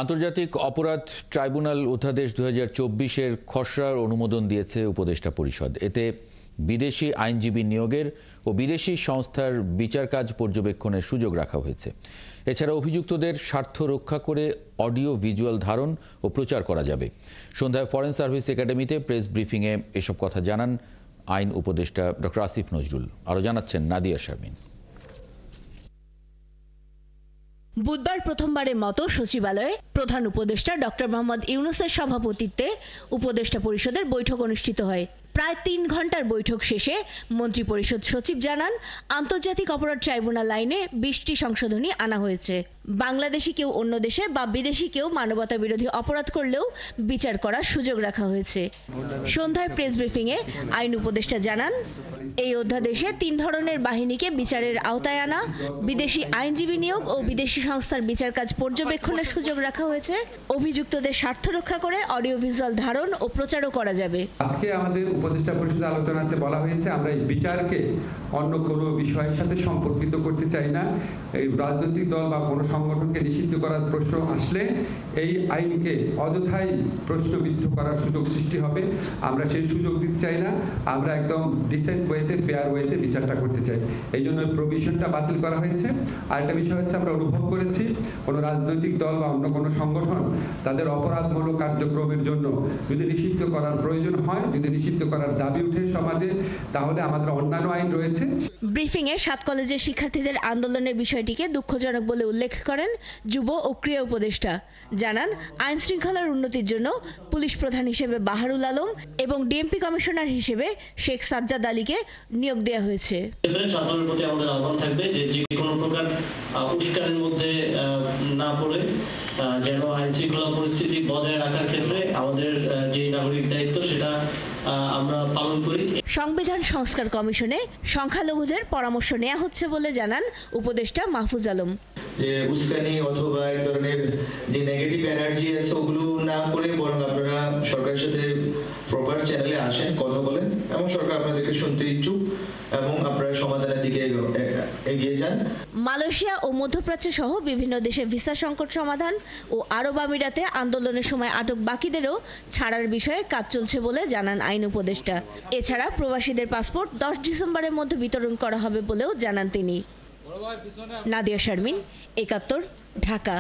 আন্তর্জাতিক অপরাধ ট্রাইব্যুনাল অধ্যাদেশ 2024-এর খসড়ার অনুমোদন দিয়েছে উপদেষ্টা পরিষদ। এতে বিদেশি আইনজীবী নিয়োগের ও বিদেশি সংস্থার বিচার কাজ পর্যবেক্ষণের সুযোগ রাখা হয়েছে। এছাড়া অভিযুক্তদের স্বার্থ রক্ষা করে অডিও ভিজুয়াল ধারণ ও প্রচার করা যাবে। সন্ধ্যায় ফরেন সার্ভিস একাডেমিতে প্রেস ব্রিফিংয়ে এসব কথা জানান আইন উপদেষ্টা ডক্টর আসিফ নজরুল। আরও জানাচ্ছেন নাদিয়া শারমিন। বুধবার প্রথমবারের মতো সচিবালয়ে প্রধান উপদেষ্টা ডক্টর মোহাম্মদ ইউনূসের সভাপতিত্বে উপদেষ্টা পরিষদের বৈঠক অনুষ্ঠিত হয়। প্রায় 3 ঘন্টার বৈঠক শেষে মন্ত্রিপরিষদ সচিব জানান, আন্তর্জাতিক অপরাধ ট্রাইব্যুনাল আইনে 20টি সংশোধনী আনা হয়েছে। বাংলাদেশি কেউ অন্য দেশে বা বিদেশি কেউ মানবতা বিরোধী অপরাধ করলেও বিচার করার সুযোগ রাখা হয়েছে। সন্ধ্যায় প্রেস ব্রিফিংয়ে আইন উপদেষ্টা জানান, এই অধ্যাদেশে 3 ধরনের বাহিনীকে বিচারের আওতায় আনা, বিদেশি আইনজীবী নিয়োগ ও বিদেশি সংস্থার বিচার কাজ পর্যবেক্ষণের সুযোগ রাখা হয়েছে। অভিযুক্তদের স্বার্থ রক্ষা করে অডিও ভিজুয়াল ধারণ ও প্রচারও করা যাবে। আজকে আমাদের উপদেষ্টা পরিষদের আলোচনাতে বলা হয়েছে, আমরা এই বিচারকে অন্য কোনো বিষয়ের সাথে সম্পর্কিত করতে চাই না। এই রাজনৈতিক দল বা কোনো সংগঠনকে নিষিদ্ধ করার প্রশ্ন আসলে এই আইনকে অযথাই প্রশ্নবিদ্ধ করার সুযোগ সৃষ্টি হবে। আমরা সেই সুযোগ দিতে চাই না। আমরা একদম ডিসেন্ট ওয়েতে, ফেয়ার ওয়েতে বিচারটা করতে চাই। এই জন্য প্রভিশনটা বাতিল করা হয়েছে। আরেকটা বিষয় হচ্ছে, আমরা অনুভব করেছি কোনো রাজনৈতিক দল বা অন্য কোনো সংগঠন তাদের অপরাধমূলক কার্যক্রমের জন্য যদি নিষিদ্ধ করার প্রয়োজন হয়, যদি নিষিদ্ধ করার দাবি উঠে সমাজে, তাহলে আমাদের অন্যান্য আইন রয়েছে। ব্রিফিংয়ে 7 কলেজের শিক্ষার্থীদের আন্দোলনের বিষয়টিকে দুঃখজনক বলে উল্লেখ করেন যুব ও ক্রীড়া উপদেষ্টা। জানান, আইন শৃঙ্খলার উন্নতির জন্য পুলিশ প্রধান হিসেবে বাহারুল আলম এবং ডিএমপি কমিশনার হিসেবে শেখ সাজ্জাদ আলীকে নিয়োগ দেওয়া হয়েছে। ছাত্রদের প্রতি আমাদের আহ্বান থাকবে যে কোনো প্রকার উৎকারের মধ্যে না পড়ে যেন আইন শৃঙ্খলা পরিস্থিতি বজায় রাখার ক্ষেত্রে আমাদের যে নাগরিক দায়িত্ব সেটা আমরা পালন করি। সংবিধান সংস্কার কমিশনে সংখ্যালঘুদের পরামর্শ নেওয়া হচ্ছে বলে জানান উপদেষ্টা মাহফুজ আলম। যে উস্কানি অথবা এক ধরনের যে নেগেটিভ এনার্জি আছে ওগুলো না করে বরং আপনারা সরকারের সাথে প্রপার চ্যানেলে আসেন, কথা বলেন এবং সরকার আপনাদেরকে শুনতে ইচ্ছুক এবং আপনারা সমাধানের দিকে এগিয়ে যান। মালয়েশিয়া ও মধ্যপ্রাচ্য সহ বিভিন্ন দেশে ভিসা সংকট সমাধান ও আরব আমিরাতে আন্দোলনের সময় আটক বাকিদেরও ছাড়ার বিষয়ে কাজ চলছে বলে জানান আইন উপদেষ্টা। এছাড়া প্রবাসীদের পাসপোর্ট 10 ডিসেম্বরের মধ্যে বিতরণ করা হবে বলেও জানান তিনি। নাদিয়া শারমিন, 71, ঢাকা।